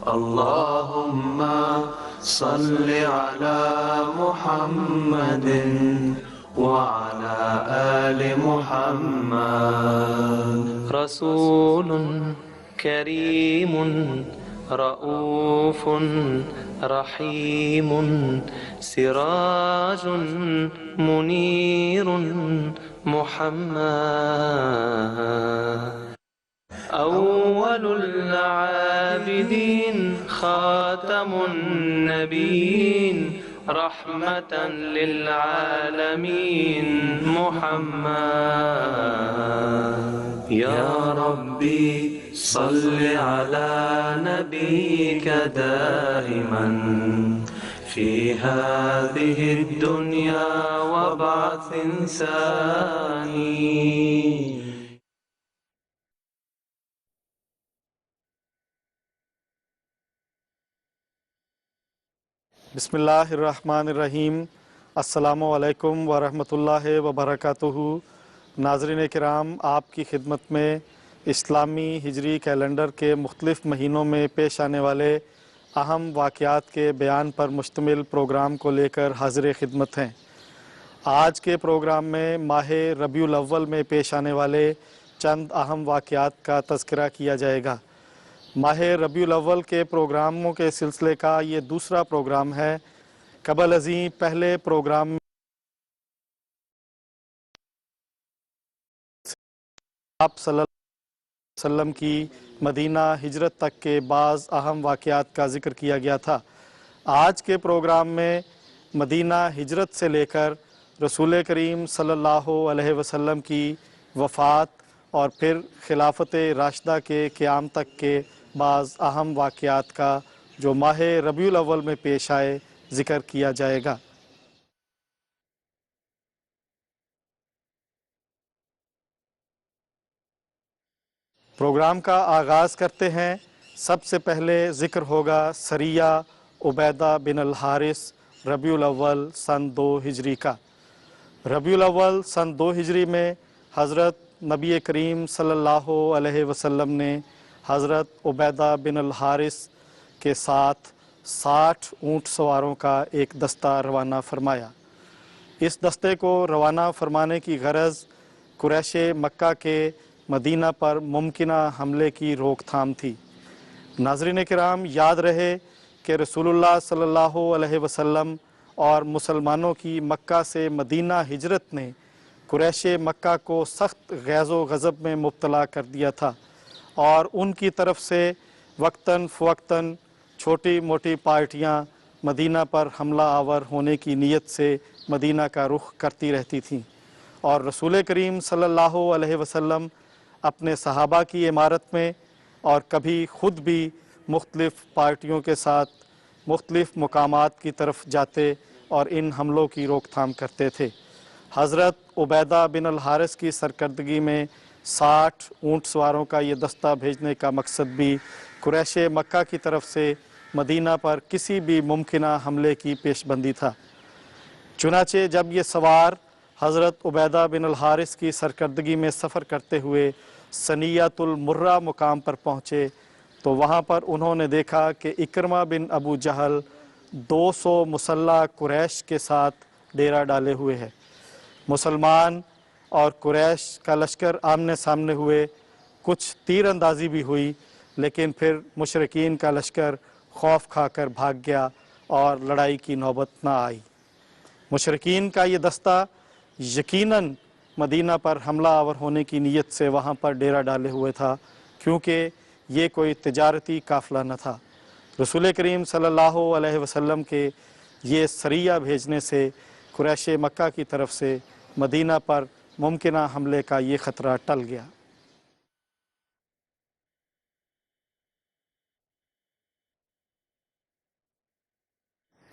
اللهم صل على محمد وعلى آل محمد. رسول كريم رؤوف رحيم سراج منير محمد. أول العابدين خاتم النبيين رحمة للعالمين محمد. يا ربي صل على نبيك دائما في هذه الدنيا وبعث ثاني. بسم اللہ الرحمن الرحیم. السلام علیکم ورحمۃ اللہ وبرکاتہ. ناظرین کرام، آپ کی خدمت میں اسلامی ہجری کیلنڈر کے مختلف مہینوں میں پیش آنے والے اہم واقعات کے بیان پر مشتمل پروگرام کو لے کر حاضر خدمت ہیں. آج کے پروگرام میں ماہ ربیع الاول میں پیش آنے والے چند اہم واقعات کا تذکرہ کیا جائے گا. ماہ ربیع الاول کے پروگراموں کے سلسلے کا یہ دوسرا پروگرام ہے. قبل ازیں پہلے پروگرام میں آپ صلی اللہ علیہ وسلم کی مدینہ ہجرت تک کے بعض اہم واقعات کا ذکر کیا گیا تھا. آج کے پروگرام میں مدینہ ہجرت سے لے کر رسول کریم صلی اللہ علیہ وسلم کی وفات اور پھر خلافت راشدہ کے قیام تک کے بعض اہم واقعات کا جو ماہ ربیع الاول میں پیش آئے ذکر کیا جائے گا. پروگرام کا آغاز کرتے ہیں. سب سے پہلے ذکر ہوگا سریہ عبیدہ بن الحارث ربیع الاول سن 2 ہجری کا. ربیع الاول سن 2 ہجری میں حضرت نبی کریم صلی اللہ علیہ وسلم نے حضرت عبیدہ بن الحارث کے ساتھ 60 اونٹ سواروں کا ایک دستہ روانہ فرمایا. اس دستے کو روانہ فرمانے کی غرض قریش مکہ کے مدینہ پر ممکنہ حملے کی روک تھام تھی. ناظرین کرام، یاد رہے کہ رسول اللہ صلی اللہ علیہ وسلم اور مسلمانوں کی مکہ سے مدینہ ہجرت نے قریش مکہ کو سخت غیظ و غضب میں مبتلا کر دیا تھا اور ان کی طرف سے وقتاً فوقتاً چھوٹی موٹی پارٹیاں مدینہ پر حملہ آور ہونے کی نیت سے مدینہ کا رخ کرتی رہتی تھیں، اور رسول کریم صلی اللہ علیہ وسلم اپنے صحابہ کی عمارت میں اور کبھی خود بھی مختلف پارٹیوں کے ساتھ مختلف مقامات کی طرف جاتے اور ان حملوں کی روک تھام کرتے تھے. حضرت عبیدہ بن الحارث کی سرکردگی میں 60 اونٹ سواروں کا یہ دستہ بھیجنے کا مقصد بھی قریش مکہ کی طرف سے مدینہ پر کسی بھی ممکنہ حملے کی پیش بندی تھا. چنانچہ جب یہ سوار حضرت عبیدہ بن الحارث کی سرکردگی میں سفر کرتے ہوئے ثنیۃ المرہ مقام پر پہنچے تو وہاں پر انہوں نے دیکھا کہ اکرمہ بن ابو جہل 200 مسلح قریش کے ساتھ ڈیرہ ڈالے ہوئے ہے. مسلمان اور قریش کا لشکر آمنے سامنے ہوئے. کچھ تیر اندازی بھی ہوئی، لیکن پھر مشرکین کا لشکر خوف کھا کر بھاگ گیا اور لڑائی کی نوبت نہ آئی. مشرکین کا یہ دستہ یقیناً مدینہ پر حملہ آور ہونے کی نیت سے وہاں پر ڈیرہ ڈالے ہوئے تھا، کیونکہ یہ کوئی تجارتی قافلہ نہ تھا. رسول کریم صلی اللہ علیہ وسلم کے یہ سریہ بھیجنے سے قریش مکہ کی طرف سے مدینہ پر ممکنہ حملے کا یہ خطرہ ٹل گیا.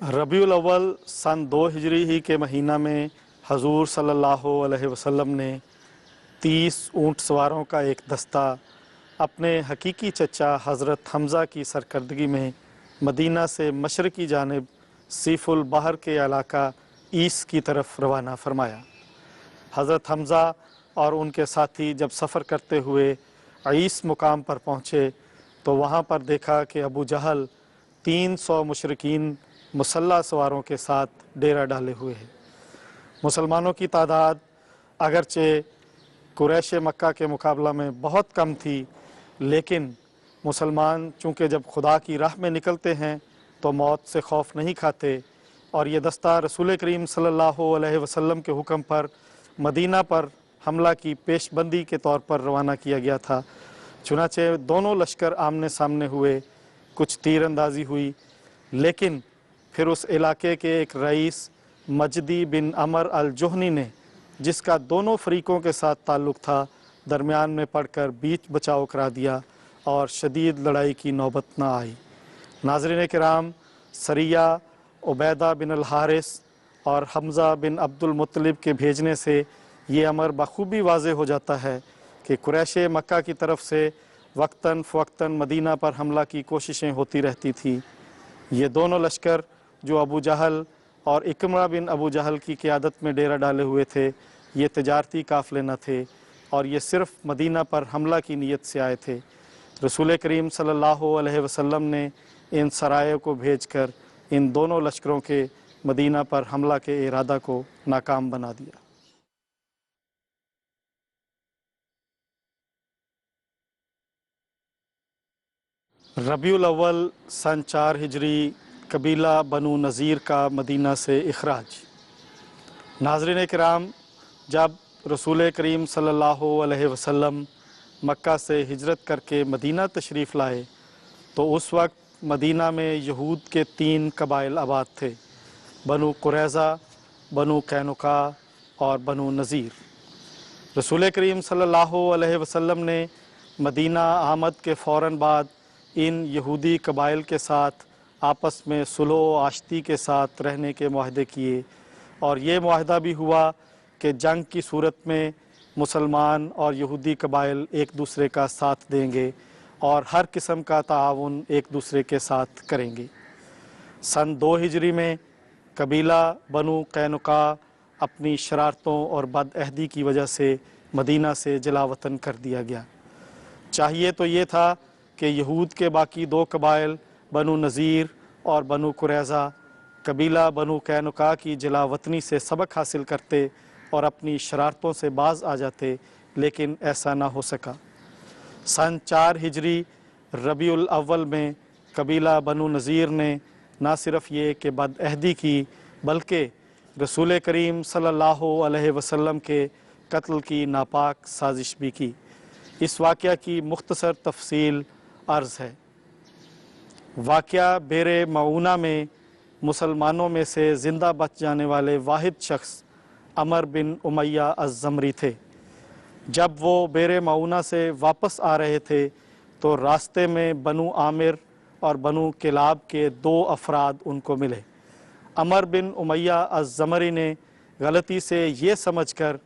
ربیع الاول سن 2 ہجری ہی کے مہینہ میں حضور صلی اللہ علیہ وسلم نے 30 اونٹ سواروں کا ایک دستہ اپنے حقیقی چچا حضرت حمزہ کی سرکردگی میں مدینہ سے مشرقی جانب سیف البحر کے علاقہ ایس کی طرف روانہ فرمایا. حضرت حمزہ اور ان کے ساتھی جب سفر کرتے ہوئے عیس مقام پر پہنچے تو وہاں پر دیکھا کہ ابو جہل 300 مشرکین مسلح سواروں کے ساتھ ڈیرہ ڈالے ہوئے ہیں۔ مسلمانوں کی تعداد اگرچہ قریش مکہ کے مقابلہ میں بہت کم تھی، لیکن مسلمان چونکہ جب خدا کی راہ میں نکلتے ہیں تو موت سے خوف نہیں کھاتے، اور یہ دستہ رسول کریم صلی اللہ علیہ وسلم کے حکم پر مدینہ پر حملہ کی پیش بندی کے طور پر روانہ کیا گیا تھا۔ چنانچہ دونوں لشکر آمنے سامنے ہوئے، کچھ تیر اندازی ہوئی، لیکن پھر اس علاقے کے ایک رئیس مجدی بن عمر الجہنی نے، جس کا دونوں فریقوں کے ساتھ تعلق تھا، درمیان میں پڑھ کر بیچ بچاؤ کرا دیا اور شدید لڑائی کی نوبت نہ آئی۔ ناظرین کرام، سریہ عبیدہ بن الحارث اور حمزہ بن عبد المطلب کے بھیجنے سے یہ امر بخوبی واضح ہو جاتا ہے کہ قریش مکہ کی طرف سے وقتاً فوقتاً مدینہ پر حملہ کی کوششیں ہوتی رہتی تھیں۔ یہ دونوں لشکر جو ابو جہل اور اکرمہ بن ابو جہل کی قیادت میں ڈیرہ ڈالے ہوئے تھے، یہ تجارتی قافلے نہ تھے، اور یہ صرف مدینہ پر حملہ کی نیت سے آئے تھے۔ رسول کریم صلی اللہ علیہ وسلم نے ان سرایوں کو بھیج کر ان دونوں لشکروں کے مدینہ پر حملہ کے ارادہ کو ناکام بنا دیا۔ ربیع الاول سن 4 ہجری قبیلہ بنو نذیر کا مدینہ سے اخراج۔ ناظرین کرام، جب رسول کریم صلی اللہ علیہ وسلم مکہ سے ہجرت کر کے مدینہ تشریف لائے تو اس وقت مدینہ میں یہود کے 3 قبائل آباد تھے، بنو قریظہ، بنو قینقاع اور بنو نذیر۔ رسول کریم صلی اللہ علیہ وسلم نے مدینہ آمد کے فوراً بعد ان یہودی قبائل کے ساتھ آپس میں صلح و آشتی کے ساتھ رہنے کے معاہدے کیے، اور یہ معاہدہ بھی ہوا کہ جنگ کی صورت میں مسلمان اور یہودی قبائل ایک دوسرے کا ساتھ دیں گے اور ہر قسم کا تعاون ایک دوسرے کے ساتھ کریں گے۔ سن 2 ہجری میں قبیلہ بنو قینقاع اپنی شرارتوں اور بد عہدی کی وجہ سے مدینہ سے جلا وطن کر دیا گیا۔ چاہیے تو یہ تھا کہ یہود کے باقی 2 قبائل بنو نذیر اور بنو قریظہ قبیلہ بنو قینقاع کی جلا وطنی سے سبق حاصل کرتے اور اپنی شرارتوں سے باز آ جاتے، لیکن ایسا نہ ہو سکا۔ سن 4 ہجری ربیع الاول میں قبیلہ بنو نذیر نے نہ صرف یہ کہ بد عہدی کی، بلکہ رسول کریم صلی اللہ علیہ وسلم کے قتل کی ناپاک سازش بھی کی۔ اس واقعہ کی مختصر تفصیل عرض ہے۔ واقعہ بئر معونہ میں مسلمانوں میں سے زندہ بچ جانے والے واحد شخص عمر بن امیہ الزمری تھے۔ جب وہ بئر معونہ سے واپس آ رہے تھے تو راستے میں بنو عامر اور بنو کلاب کے 2 افراد ان کو ملے۔ عمر بن امیہ الزمری نے غلطی سے یہ سمجھ کر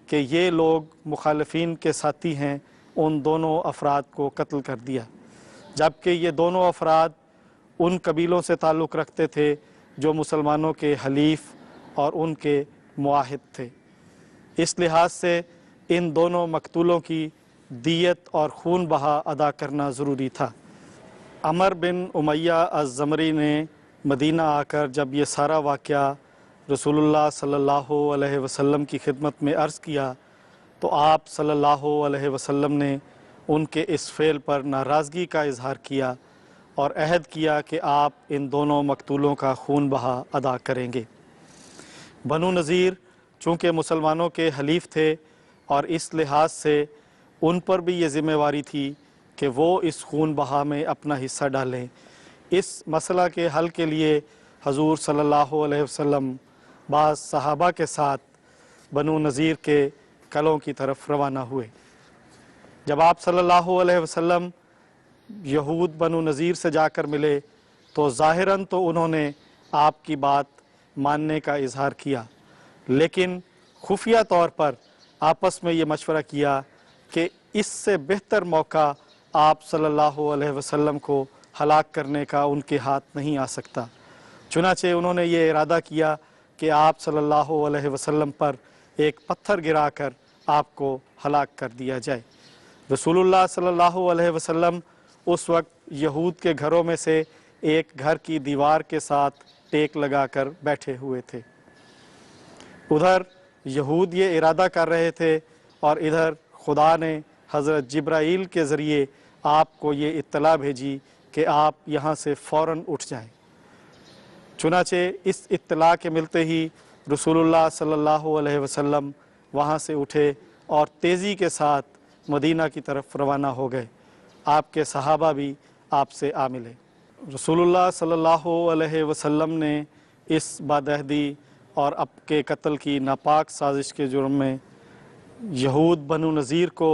کہ یہ لوگ مخالفین کے ساتھی ہیں، ان دونوں افراد کو قتل کر دیا، جبکہ یہ دونوں افراد ان قبیلوں سے تعلق رکھتے تھے جو مسلمانوں کے حلیف اور ان کے معاہد تھے۔ اس لحاظ سے ان دونوں مقتولوں کی دیت اور خون بہا ادا کرنا ضروری تھا۔ عمر بن امیہ الزمری نے مدینہ آ کر جب یہ سارا واقعہ رسول اللہ صلی اللہ علیہ وسلم کی خدمت میں عرض کیا تو آپ صلی اللہ علیہ وسلم نے ان کے اس فعل پر ناراضگی کا اظہار کیا اور عہد کیا کہ آپ ان دونوں مقتولوں کا خون بہا ادا کریں گے۔ بنو نذیر چونکہ مسلمانوں کے حلیف تھے اور اس لحاظ سے ان پر بھی یہ ذمہ واری تھی کہ وہ اس خون بہا میں اپنا حصہ ڈالیں۔ اس مسئلہ کے حل کے لیے حضور صلی اللہ علیہ وسلم بعض صحابہ کے ساتھ بنو نذیر کے قلعوں کی طرف روانہ ہوئے۔ جب آپ صلی اللہ علیہ وسلم یہود بنو نذیر سے جا کر ملے تو ظاہراً تو انہوں نے آپ کی بات ماننے کا اظہار کیا، لیکن خفیہ طور پر آپس میں یہ مشورہ کیا کہ اس سے بہتر موقع آپ صلی اللہ علیہ وسلم کو ہلاک کرنے کا ان کے ہاتھ نہیں آ سکتا۔ چنانچہ انہوں نے یہ ارادہ کیا کہ آپ صلی اللہ علیہ وسلم پر ایک پتھر گرا کر آپ کو ہلاک کر دیا جائے۔ رسول اللہ صلی اللہ علیہ وسلم उस वक्त यहूद के घरों में से एक घर की दीवार के साथ टेक लगाकर बैठे हुए थे। उधर यहूद ये इरादा कर रहे थे और इधर खुदा ने हज़रत जिब्राईल के ज़रिए आपको ये इत्तला भेजी कि आप यहाँ से फ़ौरन उठ जाएं। चुनाचे इस इत्तला के मिलते ही रसूलुल्लाह सल्लल्लाहु अलैहि वसल्लम वहाँ से उठे और तेज़ी के साथ मदीना की तरफ रवाना हो गए। आपके सहाबा भी आपसे आ मिले। रसूलुल्लाह सल्लल्लाहु अलैहि वसल्लम ने इस बादहदी और आपके कत्ल की नापाक साजिश के जुर्म में यहूद बनु नज़ीर को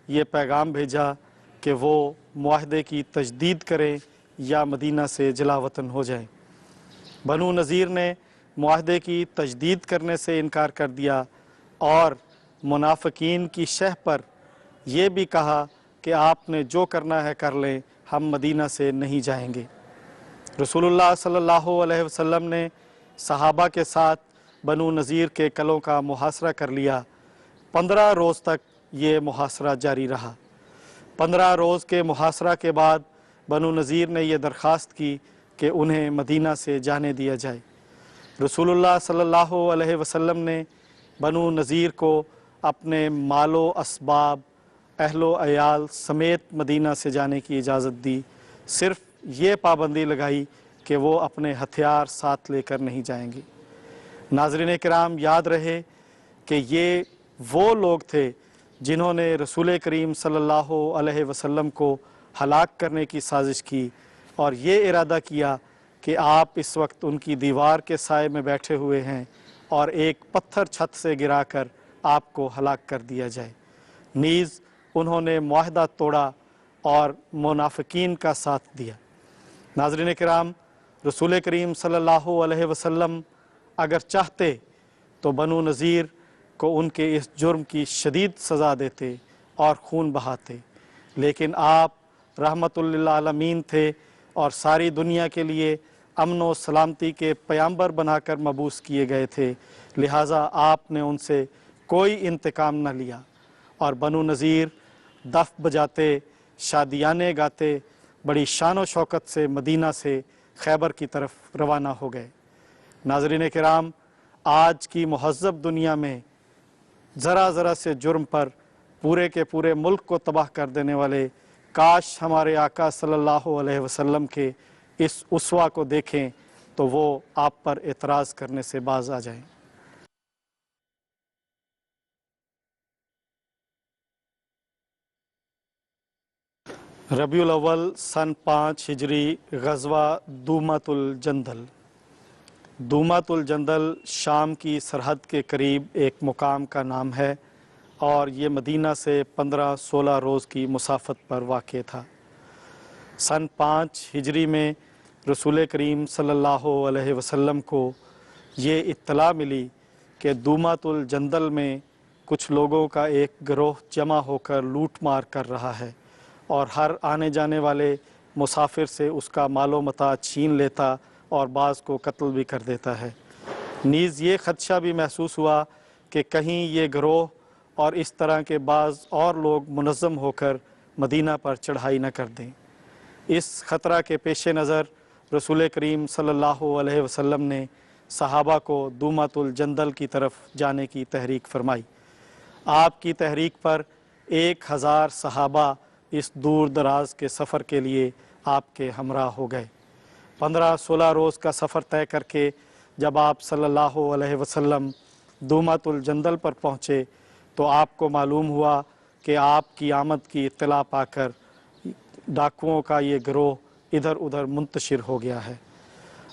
ये पैगाम भेजा कि वो मुआहदे की तजदीद करें या मदीना से जलावतन हो जाएं। बनु नज़ीर ने मुआहदे की तजदीद करने से इनकार कर दिया और मुनाफिकीन की शह पर यह भी कहा कि आपने जो करना है कर लें, हम मदीना से नहीं जाएंगे। रसूलुल्लाह सल्लल्लाहु अलैहि वसल्लम ने सहाबा के साथ बनु नज़ीर के कलों का मुहासरा कर लिया। 15 रोज़ तक ये मुहासरा जारी रहा। 15 रोज़ के मुहासरा के बाद बनु नज़ीर ने यह दरख्वास्त की कि उन्हें मदीना से जाने दिया जाए। रसूलुल्लाह सल्लल्लाहु अलैहि वसल्लम ने बनु नज़ीर को अपने मालो असबाब अहलो अयाल समेत मदीना से जाने की इजाज़त दी। सिर्फ़ ये पाबंदी लगाई कि वो अपने हथियार साथ लेकर नहीं जाएंगे। नाज़रीन किराम, याद रहे कि ये वो लोग थे जिन्होंने रसूल करीम सल्लल्लाहु अलैहि वसल्लम को हलाक करने की साजिश की और ये इरादा किया कि आप इस वक्त उनकी दीवार के साए में बैठे हुए हैं और एक पत्थर छत से गिराकर आपको हलाक कर दिया जाए। नीज़ उन्होंने मुआहदा तोड़ा और मुनाफिकीन का साथ दिया। नाज़रीन किराम, रसूल करीम सल्लल्लाहु अलैहि वसल्लम अगर चाहते तो बनु नज़ीर को उनके इस जुर्म की शदीद सज़ा देते और खून बहाते, लेकिन आप रहमतुल लिल आलमीन थे और सारी दुनिया के लिए अमन व सलामती के पैगंबर बनाकर मबूस किए गए थे। लिहाजा आपने उनसे कोई इंतकाम न लिया और बनु नज़ीर दफ बजाते, शादियाने गाते, बड़ी शान व शौकत से मदीना से खैबर की तरफ रवाना हो गए। नाज़रीन किराम, आज की मुहज़्ज़ब दुनिया में ज़रा ज़रा से जुर्म पर पूरे के पूरे मुल्क को तबाह कर देने वाले काश हमारे आका सल्लल्लाहु अलैहि वसल्लम के इस उसवा को देखें तो वो आप पर एतराज़ करने से बाज आ जाएं। रबीउल अव्वल सन 5 हिजरी ग़ज़वा दूमातुल जंदल। दूमातुल जंदल शाम की सरहद के करीब एक मुकाम का नाम है और ये मदीना से 15-16 रोज़ की मुसाफत पर वाक़ था। सन 5 हिजरी में रसूल करीम सल्लल्लाहु अलैहि वसल्लम को ये इत्तला मिली कि दूमातुल जंदल में कुछ लोगों का एक गिरोह जमा होकर लूट मार कर रहा है और हर आने जाने वाले मुसाफिर से उसका मालो मता छीन लेता और बाज़ को कत्ल भी कर देता है। नीज़ ये ख़दशा भी महसूस हुआ कि कहीं ये गिरोह और इस तरह के बाज़ और लोग मुनज़्ज़म होकर मदीना पर चढ़ाई न कर दें। इस ख़तरा के पेश नज़र रसूल करीम सल्लल्लाहु अलैहि वसल्लम ने सहाबा को दूमातुल जंदल की तरफ जाने की तहरीक फरमाई। आपकी तहरीक पर 1000 सहाबा इस दूर दराज के सफ़र के लिए आपके हमरा हो गए। 15-16 रोज़ का सफ़र तय करके जब आप सल्लल्लाहु अलैहि वसल्लम दूमातुल जंदल पर पहुँचे तो आपको मालूम हुआ कि आपकी आमद की इत्तला पाकर डाकुओं का ये गिरोह इधर उधर मुंतशिर हो गया है।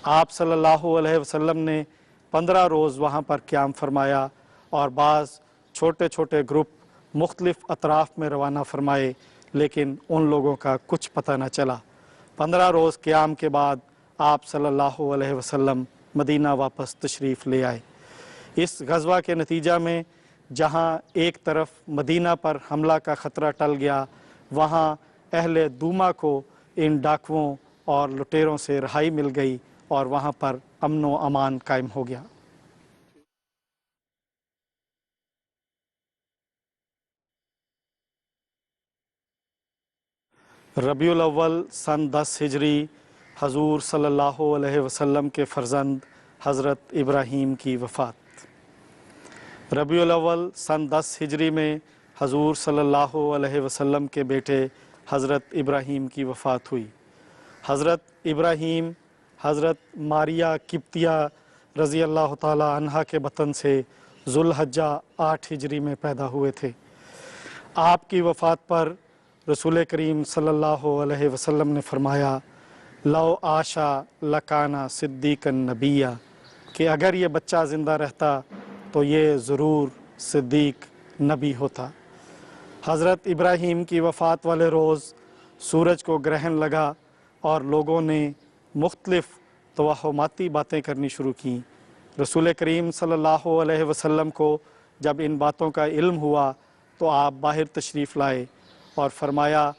आप सल्लल्लाहु अलैहि वसल्लम ने 15 रोज़ वहाँ पर क़याम फरमाया और बाज़ छोटे छोटे ग्रुप मुख्तलिफ़ अतराफ़ में रवाना फरमाए, लेकिन उन लोगों का कुछ पता न चला। 15 रोज़ क़याम के बाद आप सल्लल्लाहु अलैहि वसल्लम मदीना वापस तशरीफ़ ले आए। इस ग़ज़वा के नतीजा में जहाँ एक तरफ मदीना पर हमला का ख़तरा टल गया, वहाँ अहले दूमा को इन डाकुओं और लुटेरों से रहाई मिल गई और वहाँ पर अमन व अमान कायम हो गया। ربیع الاول سن 10 ہجری حضور صلی اللہ علیہ وسلم کے فرزند حضرت ابراہیم کی وفات۔ ربیع الاول سن 10 ہجری میں حضور صلی اللہ علیہ وسلم کے بیٹے حضرت ابراہیم کی وفات ہوئی۔ حضرت ابراہیم حضرت ماریہ قبطیہ رضی اللہ تعالی عنہا کے بطن سے ذوالحجہ 8 ہجری میں پیدا ہوئے تھے۔ آپ کی وفات پر رسول کریم صلی اللہ علیہ وسلم نے فرمایا لو عاشا لکانا صدیقا نبیہ، کہ اگر یہ بچہ زندہ رہتا تو یہ ضرور صدیق نبی ہوتا۔ حضرت ابراہیم کی وفات والے روز سورج کو گرہن لگا اور لوگوں نے مختلف توہماتی باتیں کرنی شروع کیں۔ رسول کریم صلی اللہ علیہ وسلم کو جب ان باتوں کا علم ہوا تو آپ باہر تشریف لائے اور فرمایا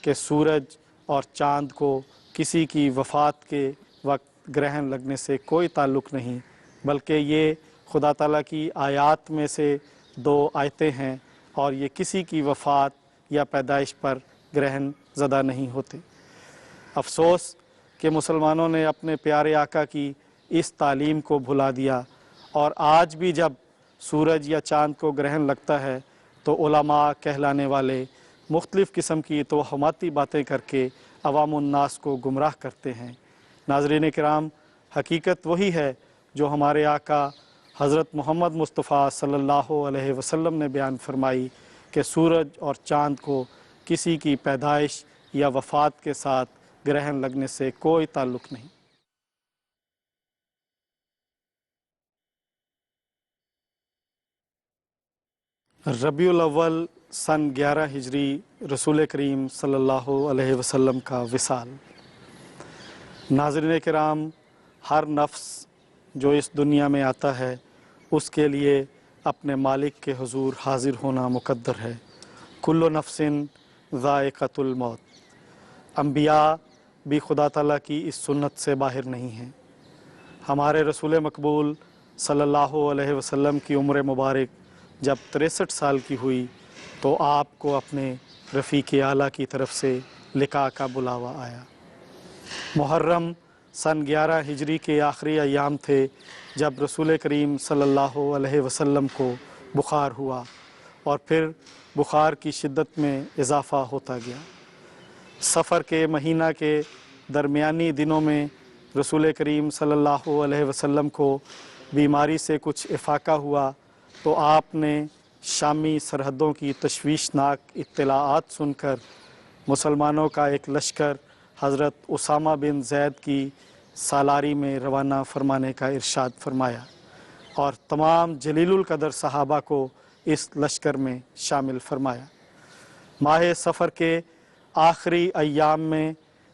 کہ سورج اور چاند کو کسی کی وفات کے وقت گرہن لگنے سے کوئی تعلق نہیں، بلکہ یہ خدا تعالیٰ کی آیات میں سے 2 آیتیں ہیں اور یہ کسی کی وفات یا پیدائش پر گرہن زدہ نہیں ہوتے۔ افسوس کہ مسلمانوں نے اپنے پیارے آقا کی اس تعلیم کو بھلا دیا، اور آج بھی جب سورج یا چاند کو گرہن لگتا ہے تو علماء کہلانے والے مختلف قسم کی توہماتی باتیں کر کے عوام الناس کو گمراہ کرتے ہیں۔ ناظرین کرام، حقیقت وہی ہے جو ہمارے آقا حضرت محمد مصطفیٰ صلی اللہ علیہ وسلم نے بیان فرمائی کہ سورج اور چاند کو کسی کی پیدائش یا وفات کے ساتھ گرہن لگنے سے کوئی تعلق نہیں۔ ربیع الاول سن 11 ہجری رسول کریم صلی اللہ علیہ وسلم کا وصال۔ ناظرین کرام، ہر نفس جو اس دنیا میں آتا ہے اس کے لیے اپنے مالک کے حضور حاضر ہونا مقدر ہے۔ کل نفس ذائقۃ الموت۔ انبیاء بھی خدا تعالیٰ کی اس سنت سے باہر نہیں ہیں۔ ہمارے رسول مقبول صلی اللہ علیہ وسلم کی عمر مبارک جب 63 سال کی ہوئی تو آپ کو اپنے رفیق اعلیٰ کی طرف سے لقاء کا بلاوا آیا۔ محرم سن 11 ہجری کے آخری ایام تھے جب رسول کریم صلی اللہ علیہ وسلم کو بخار ہوا اور پھر بخار کی شدت میں اضافہ ہوتا گیا۔ سفر کے مہینہ کے درمیانی دنوں میں رسول کریم صلی اللہ علیہ وسلم کو بیماری سے کچھ افاقہ ہوا تو آپ نے شامی سرحدوں کی تشویشناک اطلاعات سن کر مسلمانوں کا ایک لشکر حضرت اسامہ بن زید کی سالاری میں روانہ فرمانے کا ارشاد فرمایا اور تمام جلیل القدر صحابہ کو اس لشکر میں شامل فرمایا۔ ماہ سفر کے آخری ایام میں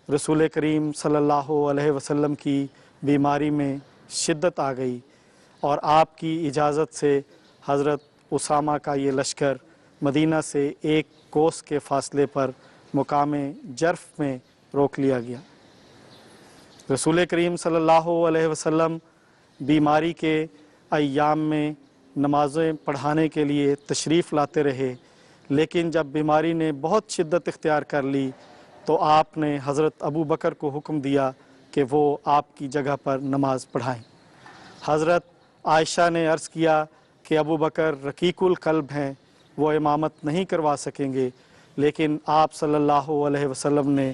رسول کریم صلی اللہ علیہ وسلم کی بیماری میں شدت آ گئی اور آپ کی اجازت سے حضرت اسامہ کا یہ لشکر مدینہ سے 1 کوس کے فاصلے پر مقام جرف میں روک لیا گیا۔ رسول کریم صلی اللہ علیہ وسلم بیماری کے ایام میں نمازیں پڑھانے کے لیے تشریف لاتے رہے، لیکن جب بیماری نے بہت شدت اختیار کر لی تو آپ نے حضرت ابو بکر کو حکم دیا کہ وہ آپ کی جگہ پر نماز پڑھائیں۔ حضرت عائشہ نے عرض کیا کہ ابو بکر رقیق القلب ہیں، وہ امامت نہیں کروا سکیں گے، لیکن آپ صلی اللہ علیہ وسلم نے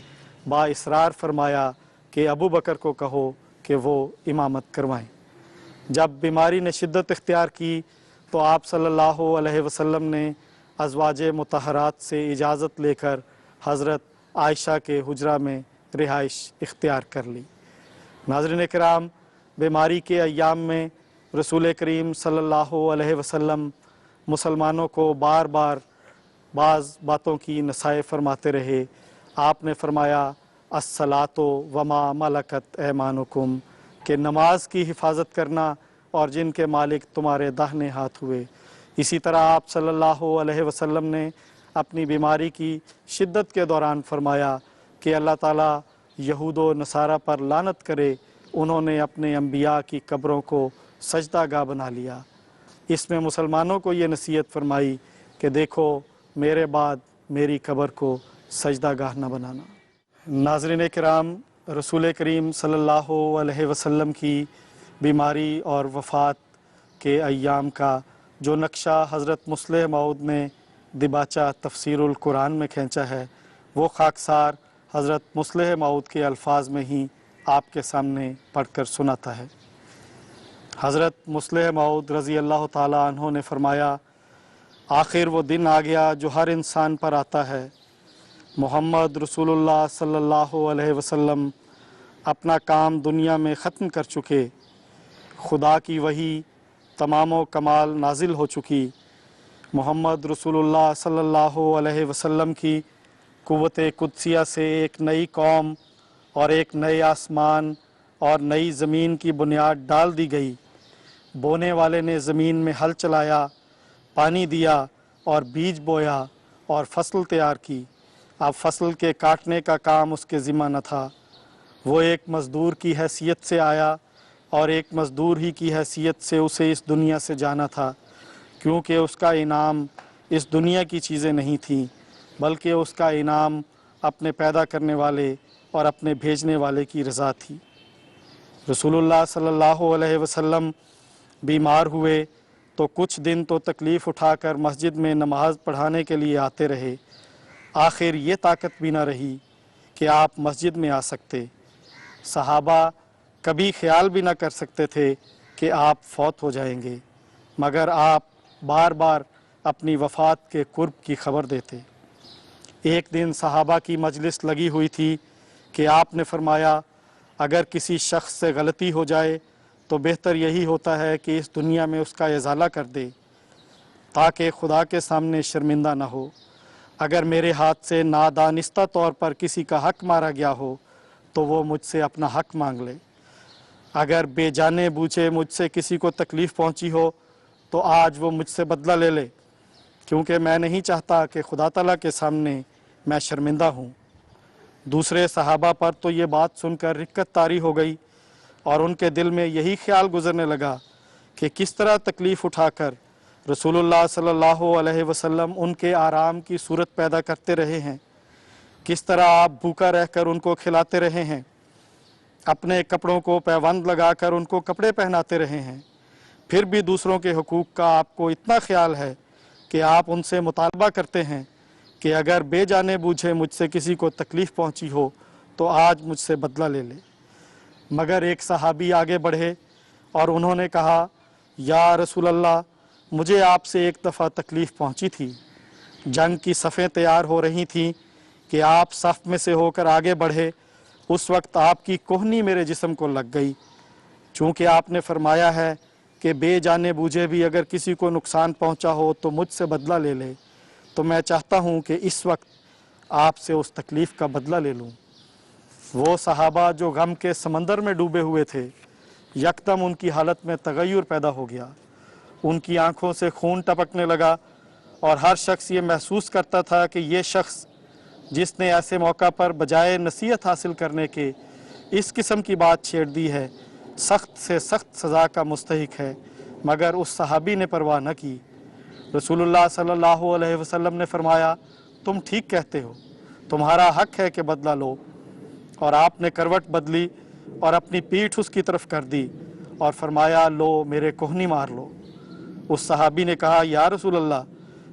با اصرار فرمایا کہ ابو بکر کو کہو کہ وہ امامت کروائیں۔ جب بیماری نے شدت اختیار کی تو آپ صلی اللہ علیہ وسلم نے ازواج مطہرات سے اجازت لے کر حضرت عائشہ کے حجرہ میں رہائش اختیار کر لی۔ ناظرین کرام، بیماری کے ایام میں رسول کریم صلی اللہ علیہ وسلم مسلمانوں کو بار بار بعض باتوں کی نصیحت فرماتے رہے۔ آپ نے فرمایا الصلاۃ وما ملکت ایمانکم، کہ نماز کی حفاظت کرنا اور جن کے مالک تمہارے داہنے ہاتھ ہوئے۔ اسی طرح آپ صلی اللہ علیہ وسلم نے اپنی بیماری کی شدت کے دوران فرمایا کہ اللہ تعالیٰ یہود و نصارہ پر لعنت کرے، انہوں نے اپنے انبیاء کی قبروں کو سجدہ گاہ بنا لیا۔ اس میں مسلمانوں کو یہ نصیحت فرمائی کہ دیکھو میرے بعد میری قبر کو سجدہ گاہ نہ بنانا۔ नाज़रीन किराम, रसूल करीम सल्लल्लाहु अलैहि वसल्लम की बीमारी और वफ़ात के अय्याम का जो नक्शा हज़रत मुस्लिह मऊद ने दिबाचा तफसीरुल कुरान में खींचा है, वो खाकसार हज़रत मुस्लिह मऊद के अल्फाज में ही आपके सामने पढ़कर सुनाता है। हज़रत मुस्लिह मऊद रज़ी अल्लाह ताला अन्हो ने फरमाया, आखिर वो दिन आ गया जो हर इंसान पर आता है। मोहम्मद रसूलुल्लाह सल्लल्लाहु अलैहि वसल्लम अपना काम दुनिया में ख़त्म कर चुके, खुदा की वही तमामो कमाल नाजिल हो चुकी। मोहम्मद रसूलुल्लाह सल्लल्लाहु अलैहि वसल्लम की कुव्वत कुदसिया से एक नई कौम और एक नए आसमान और नई ज़मीन की बुनियाद डाल दी गई। बोने वाले ने ज़मीन में हल चलाया, पानी दिया और बीज बोया और फसल तैयार की। अब फसल के काटने का काम उसके ज़िम्मा न था। वो एक मज़दूर की हैसियत से आया और एक मज़दूर ही की हैसियत से उसे इस दुनिया से जाना था, क्योंकि उसका इनाम इस दुनिया की चीज़ें नहीं थीं, बल्कि उसका इनाम अपने पैदा करने वाले और अपने भेजने वाले की रज़ा थी। रसूलुल्लाह सल्लल्लाहु अलैहि वसल्लम बीमार हुए तो कुछ दिन तो तकलीफ़ उठाकर मस्जिद में नमाज पढ़ाने के लिए आते रहे। आखिर ये ताकत भी ना रही कि आप मस्जिद में आ सकते। सहाबा कभी ख्याल भी ना कर सकते थे कि आप फौत हो जाएंगे, मगर आप बार बार अपनी वफ़ात के कुर्ब की ख़बर देते। एक दिन सहाबा की मजलिस लगी हुई थी कि आपने फरमाया, अगर किसी शख्स से गलती हो जाए तो बेहतर यही होता है कि इस दुनिया में उसका इज़ाला कर दे, ताकि खुदा के सामने शर्मिंदा ना हो। अगर मेरे हाथ से नादानिस्ता तौर पर किसी का हक़ मारा गया हो तो वो मुझसे अपना हक़ मांग ले। अगर बेजाने बूझे मुझसे किसी को तकलीफ़ पहुंची हो तो आज वो मुझसे बदला ले ले, क्योंकि मैं नहीं चाहता कि खुदा ताला के सामने मैं शर्मिंदा हूँ। दूसरे सहाबा पर तो ये बात सुनकर रिक्कत तारी हो गई और उनके दिल में यही ख्याल गुजरने लगा कि किस तरह तकलीफ़ उठाकर रसूलुल्लाह सल्लल्लाहु अलैहि वसल्लम उनके आराम की सूरत पैदा करते रहे हैं, किस तरह आप भूखा रहकर उनको खिलाते रहे हैं, अपने कपड़ों को पैबंद लगाकर उनको कपड़े पहनाते रहे हैं। फिर भी दूसरों के हुकूक का आपको इतना ख्याल है कि आप उनसे मुतालबा करते हैं कि अगर बेजाने बूझे मुझसे किसी को तकलीफ़ पहुंची हो तो आज मुझसे बदला ले ले। मगर एक सहाबी आगे बढ़े और उन्होंने कहा, या रसूल अल्लाह, मुझे आपसे एक दफ़ा तकलीफ़ पहुंची थी। जंग की सफ़ें तैयार हो रही थीं कि आप सफ़ में से होकर आगे बढ़े। उस वक्त आपकी कोहनी मेरे जिस्म को लग गई। चूँकि आपने फरमाया है कि बेजाने बूझे भी अगर किसी को नुकसान पहुंचा हो तो मुझसे बदला ले ले, तो मैं चाहता हूं कि इस वक्त आपसे उस तकलीफ़ का बदला ले लूं। वो सहाबा जो गम के समंदर में डूबे हुए थे, यकदम उनकी हालत में तगय्युर पैदा हो गया। उनकी आंखों से खून टपकने लगा और हर शख्स ये महसूस करता था कि ये शख्स जिसने ऐसे मौका पर बजाय नसीहत हासिल करने के इस किस्म की बात छेड़ दी है, सख्त से सख्त सज़ा का मुस्तहिक है। मगर उस सहाबी ने परवाह न की। रसूलुल्लाह सल्लल्लाहु अलैहि वसल्लम ने फरमाया, तुम ठीक कहते हो, तुम्हारा हक़ है कि बदला लो। और आपने करवट बदली और अपनी पीठ उसकी तरफ कर दी और फरमाया, लो मेरे कोहनी मार लो। उस सहाबी ने कहा, या रसूल अल्लाह,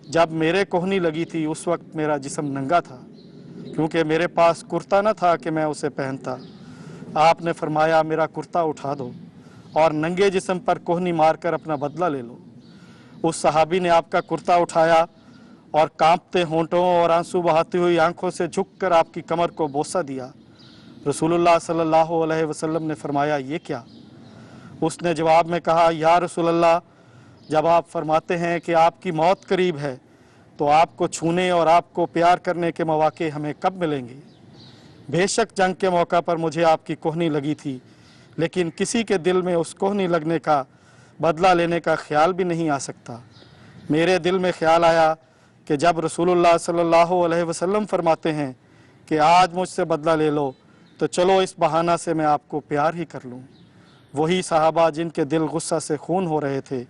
जब मेरे कोहनी लगी थी उस वक्त मेरा जिस्म नंगा था, क्योंकि मेरे पास कुर्ता न था कि मैं उसे पहनता। आपने फरमाया, मेरा कुर्ता उठा दो और नंगे जिस्म पर कोहनी मारकर अपना बदला ले लो। उस सहाबी ने आपका कुर्ता उठाया और कांपते होंठों और आंसू बहाती हुई आंखों से झुककर आपकी कमर को बोसा दिया। रसूलुल्लाह सल्लल्लाहु अलैहि वसल्लम ने फरमाया, ये क्या? उसने जवाब में कहा, या रसूल अल्लाह, जब आप फरमाते हैं कि आपकी मौत करीब है तो आपको छूने और आपको प्यार करने के मौके हमें कब मिलेंगे? बेशक जंग के मौका पर मुझे आपकी कोहनी लगी थी, लेकिन किसी के दिल में उस कोहनी लगने का बदला लेने का ख्याल भी नहीं आ सकता। मेरे दिल में ख्याल आया कि जब रसूलुल्लाह सल्लल्लाहु अलैहि वसल्लम फरमाते हैं कि आज मुझसे बदला ले लो, तो चलो इस बहाना से मैं आपको प्यार ही कर लूँ। वही सहाबा जिनके दिल गुस्सा से खून हो रहे थे,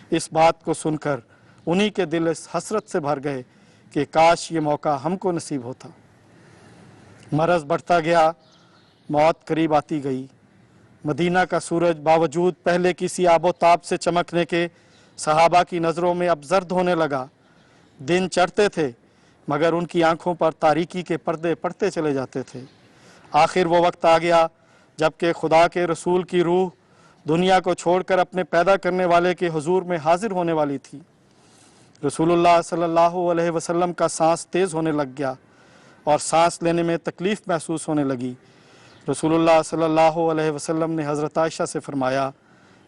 इस बात को सुनकर उन्हीं के दिल इस हसरत से भर गए कि काश ये मौका हमको नसीब होता। मरज़ बढ़ता गया, मौत करीब आती गई। मदीना का सूरज बावजूद पहले किसी आबोताब से चमकने के सहाबा की नज़रों में अब जर्द होने लगा। दिन चढ़ते थे मगर उनकी आंखों पर तारीकी के पर्दे पड़ते चले जाते थे। आखिर वो वक्त आ गया जबकि खुदा के रसूल की रूह दुनिया को छोड़कर अपने पैदा करने वाले के हुजूर में हाजिर होने वाली थी। रसूलुल्लाह सल्लल्लाहु अलैहि वसल्लम का सांस तेज़ होने लग गया और सांस लेने में तकलीफ़ महसूस होने लगी। रसूलुल्लाह सल्लल्लाहु अलैहि वसल्लम ने हज़रत आयशा से फरमाया,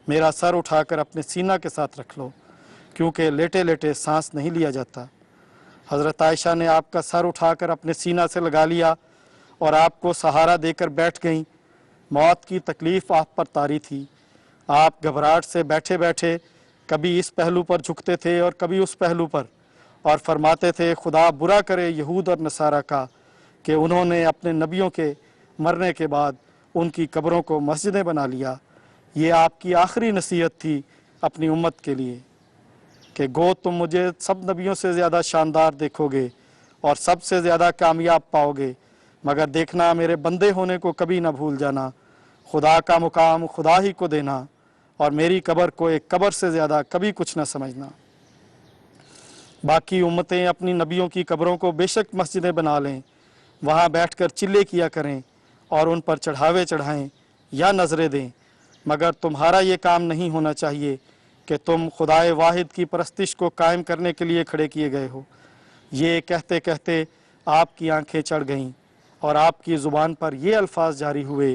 मेरा सर उठाकर अपने सीना के साथ रख लो, क्योंकि लेटे लेटे सांस नहीं लिया जाता। हज़रत आयशा ने आपका सर उठाकर अपने सीना से लगा लिया और आपको सहारा देकर बैठ गईं। मौत की तकलीफ़ आप पर तारी थी। आप घबराहट से बैठे बैठे कभी इस पहलू पर झुकते थे और कभी उस पहलू पर, और फरमाते थे, खुदा बुरा करे यहूद और नसारा का कि उन्होंने अपने नबियों के मरने के बाद उनकी कब्रों को मस्जिदें बना लिया। ये आपकी आखिरी नसीहत थी अपनी उम्मत के लिए कि गो तुम मुझे सब नबियों से ज़्यादा शानदार देखोगे और सबसे ज़्यादा कामयाब पाओगे, मगर देखना मेरे बंदे होने को कभी ना भूल जाना। खुदा का मुकाम खुदा ही को देना और मेरी कब्र को एक कब्र से ज़्यादा कभी कुछ ना समझना। बाकी उम्मतें अपनी नबियों की कब्रों को बेशक मस्जिदें बना लें, वहाँ बैठकर चिल्ले किया करें और उन पर चढ़ावे चढ़ाएं या नज़रें दें, मगर तुम्हारा ये काम नहीं होना चाहिए कि तुम खुदाए वाहिद की परस्तिश को कायम करने के लिए खड़े किए गए हो। ये कहते कहते आपकी आंखें चढ़ गईं और आपकी ज़ुबान पर ये अल्फाज जारी हुए,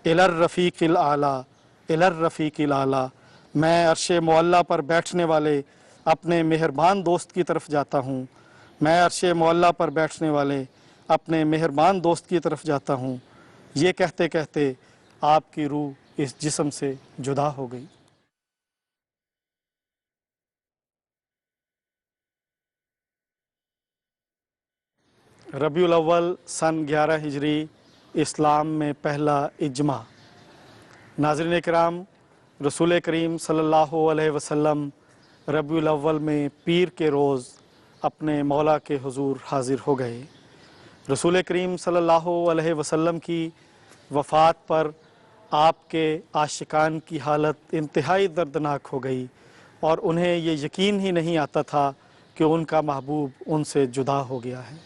इलर रफ़ीक़िल आला, इलर रफ़ीक़िल आला, मैं अर्शे मुअल्ला पर बैठने वाले अपने मेहरबान दोस्त की तरफ जाता हूँ। मैं अर्शे मुअल्ला पर बैठने वाले अपने मेहरबान दोस्त की तरफ जाता हूँ। ये कहते कहते आपकी रूह इस जिस्म से जुदा हो गई। रबीउल अव्वल सन 11 हिजरी इस्लाम में पहला इज्मा। नाज़रीन इकराम, रसूल करीम सल्लल्लाहु अलैहि वसल्लम रबीउल अव्वल में पीर के रोज़ अपने मौला के हुजूर हाजिर हो गए। रसूल करीम सल्लल्लाहु अलैहि वसल्लम की वफ़ात पर आपके आशिकान की हालत इंतहाई दर्दनाक हो गई और उन्हें ये यकीन ही नहीं आता था कि उनका महबूब उनसे जुदा हो गया है।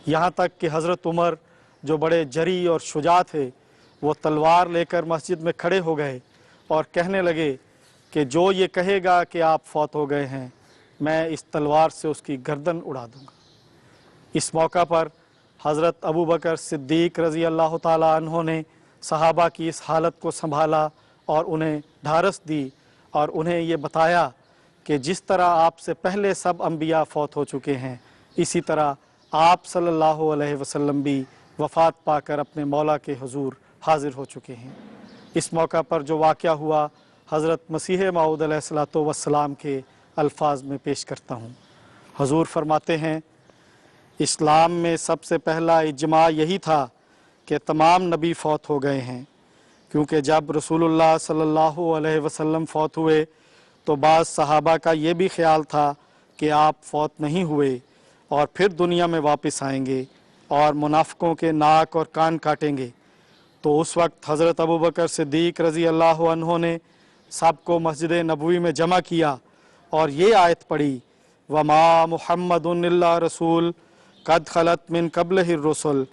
यहाँ तक कि हज़रत उमर, जो बड़े जरी और शुजा थे, वो तलवार लेकर मस्जिद में खड़े हो गए और कहने लगे कि जो ये कहेगा कि आप फौत हो गए हैं, मैं इस तलवार से उसकी गर्दन उड़ा दूँगा। इस मौका पर हज़रत अबू बकर सिद्दीक़ रज़ी अल्लाह ताला अन्हो ने सहाबा की इस हालत को संभाला और उन्हें ढारस दी और उन्हें ये बताया कि जिस तरह आपसे पहले सब अम्बिया फौत हो चुके हैं, इसी तरह आप सल्लल्लाहु अलैहि वसल्लम भी वफ़ात पाकर अपने मौला के हुजूर हाजिर हो चुके हैं। इस मौका पर जो वाक़या हुआ, हज़रत मसीह मऊद अलैहिस्सलातु वस्सलाम के अल्फाज में पेश करता हूँ। हुजूर फरमाते हैं, इस्लाम में सबसे पहला इज्मा यही था कि तमाम नबी फौत हो गए हैं, क्योंकि जब रसूलुल्लाह सल्लल्लाहु अलैहि वसल्लम फौत हुए तो बाज़ सहाबा का ये भी ख्याल था कि आप फौत नहीं हुए और फिर दुनिया में वापस आएंगे और मुनाफिकों के नाक और कान काटेंगे। तो उस वक्त हज़रत अबू बकर सिद्दीक़ रज़ी अल्लाह अन्हो ने सबको मस्जिद नबवी में जमा किया और ये आयत पढ़ी, वमा मुहम्मदुन इल्ला रसूल कद खलत मिन क़ब्लिहिर रुsul,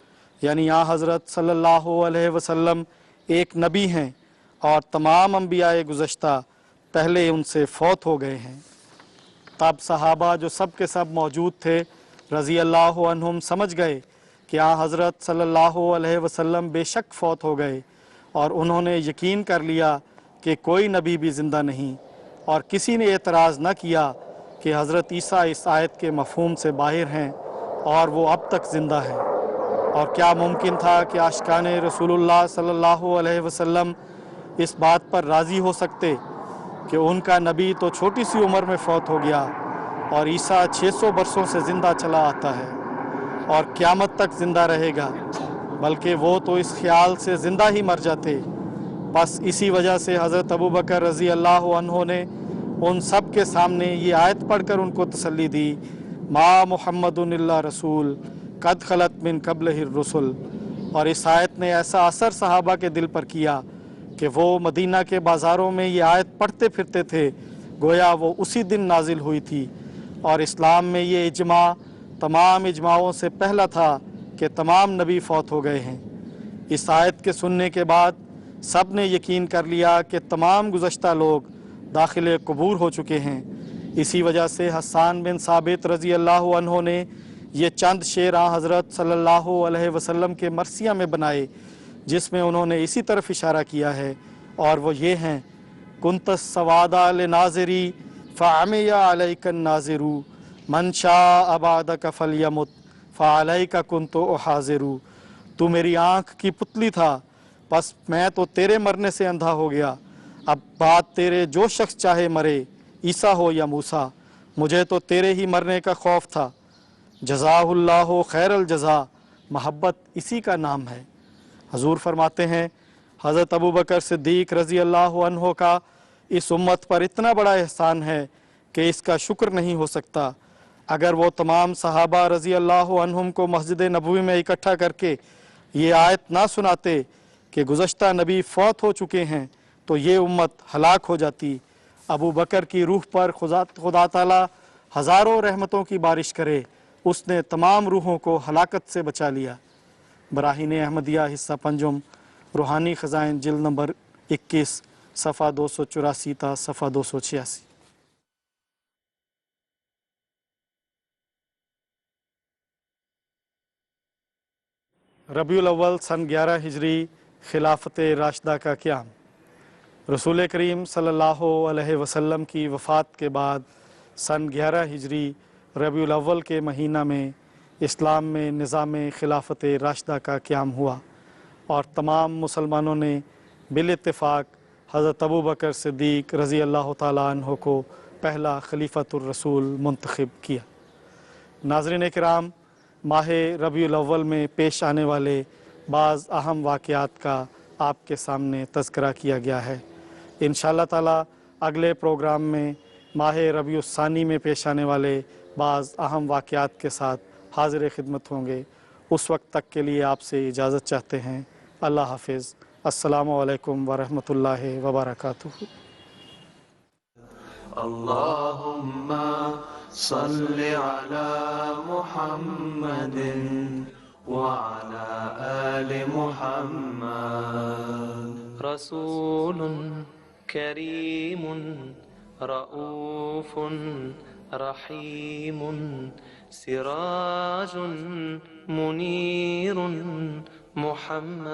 यानी यहाँ हज़रत सल्लल्लाहु अलैहि वसल्लम एक नबी हैं और तमाम अम्बियाए गुज़श्ता पहले उनसे फौत हो गए हैं। तब सहाबा जो सब के सब मौजूद थे रज़ी अल्लाह अन्हुम समझ गए कि यहाँ हज़रत सल्लल्लाहु अलैहि वसल्लम बेशक फौत हो गए और उन्होंने यकीन कर लिया कि कोई नबी भी ज़िंदा नहीं, और किसी ने एतराज़ न किया कि हज़रत ईसा इस आयत के मफ़हूम से बाहिर हैं और वो अब तक ज़िंदा हैं। और क्या मुमकिन था कि आशिकान रसूलुल्लाह सल्लल्लाहु अलैहि वसल्लम इस बात पर राज़ी हो सकते कि उनका नबी तो छोटी सी उम्र में फ़ौत हो गया और ईसा 600 बरसों से ज़िंदा चला आता है और क़यामत तक ज़िंदा रहेगा, बल्कि वो तो इस ख्याल से ज़िंदा ही मर जाते। बस इसी वजह से हज़रत अबू बकर रज़ी अल्लाह अन्हो ने उन सब के सामने ये आयत पढ़कर उनको तसल्ली दी, मा मुहम्मदुन इल्ला रसूल कद खलत मिन क़ब्लिहिर रुसुल। और इस आयत ने ऐसा असर सहाबा के दिल पर किया कि वो मदीना के बाज़ारों में ये आयत पढ़ते फिरते थे, गोया वो उसी दिन नाजिल हुई थी। और इस्लाम में ये इजमा तमाम इजमाओं से पहला था कि तमाम नबी फौत हो गए हैं। इस आयत के सुनने के बाद सब ने यकीन कर लिया कि तमाम गुज़श्ता लोग दाखिल कबूर हो चुके हैं। इसी वजह से हसन बिन साबित रज़ी अल्लाह अन्हो ने ये चंद शेर हज़रत सल्लल्लाहु अलैहि वसल्लम के मरसिया में बनाए, जिसमें उन्होंने इसी तरफ इशारा किया है, और वो ये हैं, कुंतस सवादा ले नाज़री फ़अमिया अलैकन नाज़िरू मन शाअ अबादक फलयमुत फ़अलैका कुंतु हाज़िरू। तू मेरी आँख की पुतली था, बस मैं तो तेरे मरने से अंधा हो गया। अब बात तेरे, जो शख्स चाहे मरे, ईसा हो या मूसा, मुझे तो तेरे ही मरने का खौफ था। जज़ाहुल्लाहु खैरल जज़ा, महब्बत इसी का नाम है। हजूर फरमाते हैं, हज़रत अबू बकर सिद्दीक़ रज़ी अल्लाह अन्हो का इस उम्मत पर इतना बड़ा एहसान है कि इसका शुक्र नहीं हो सकता। अगर वो तमाम सहाबा रज़ी अल्लाह अन्हुम को मस्जिद नबवी में इकट्ठा करके ये आयत ना सुनाते कि गुज़श्ता नबी फौत हो चुके हैं, तो ये उम्मत हलाक हो जाती। अबू बकर की रूह पर खुदा ताला हज़ारों रहमतों की बारिश करे, उसने तमाम रूहों को हलाकत से बचा लिया। बराहीन अहमदिया हिस्सा पंजुम, रूहानी ख़ज़ाइन जिल्द नंबर 21 सफ़ा 284 था सफ़ा 286। रबीउल अव्वल सन 11 हिजरी खिलाफत राशिदा का क़याम। रसूल करीम सल्लल्लाहु अलैहि वसल्लम की वफ़ात के बाद सन 11 हिजरी रबीउल अव्वल के महीना में इस्लाम में निज़ाम खिलाफत राशिदा का क़याम हुआ और तमाम मुसलमानों ने बिल इत्तिफ़ाक़ हज़रत अबू बकर सिद्दीक़ रज़ी अल्लाह ताला अन्हो को पहला खलीफतुर रसूल मुंतखब किया। नाज़रीन किराम, माह रबीउल अव्वल में पेश आने वाले बाज़ अहम वाक़यात का आपके सामने तज़किरा किया गया है। इंशाअल्लाह ताला अगले प्रोग्राम में माह रबीउल सानी में पेश आने वाले बाज़ अहम वाक़यात के साथ हाज़िर खिदमत होंगे। उस वक्त तक के लिए आपसे इजाज़त चाहते हैं। अल्लाह हाफ़िज़। अस्सलामु अलैकुम व रहमतुल्लाहि व बरकातुहू। अल्लाहुम्मा सल्लि अला मुहम्मदिन व अला आलि मुहम्मद। रसूलुन करीमुन रऊफुन रहीमुन सिराजुन मुनीरुन मुहम्मद।